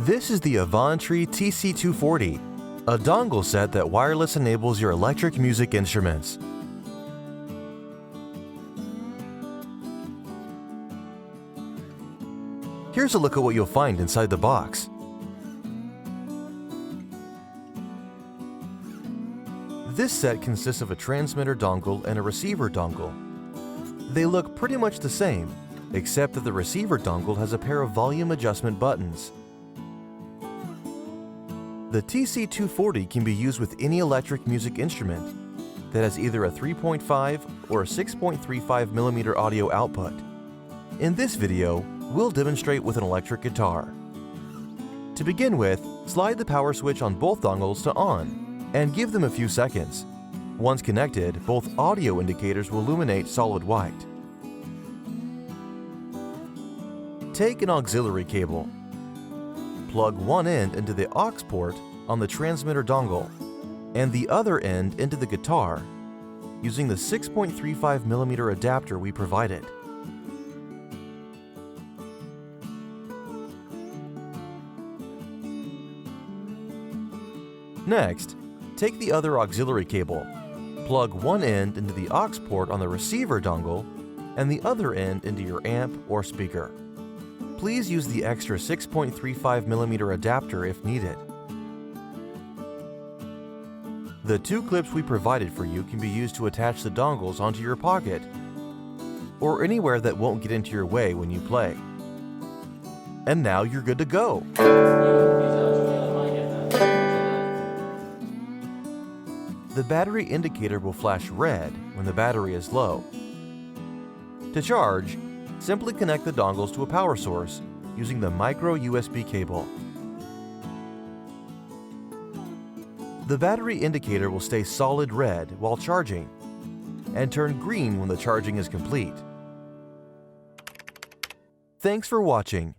This is the Avantree TC240, a dongle set that wireless enables your electric music instruments. Here's a look at what you'll find inside the box. This set consists of a transmitter dongle and a receiver dongle. They look pretty much the same, except that the receiver dongle has a pair of volume adjustment buttons. The TC240 can be used with any electric music instrument that has either a 3.5 or a 6.35mm audio output. In this video, we'll demonstrate with an electric guitar. To begin with, slide the power switch on both dongles to on and give them a few seconds. Once connected, both audio indicators will illuminate solid white. Take an auxiliary cable. Plug one end into the aux port on the transmitter dongle and the other end into the guitar using the 6.35mm adapter we provided. Next, take the other auxiliary cable, plug one end into the aux port on the receiver dongle and the other end into your amp or speaker. Please use the extra 6.35mm adapter if needed. The two clips we provided for you can be used to attach the dongles onto your pocket or anywhere that won't get into your way when you play. And now you're good to go! The battery indicator will flash red when the battery is low. To charge, simply connect the dongles to a power source using the micro USB cable. The battery indicator will stay solid red while charging and turn green when the charging is complete. Thanks for watching.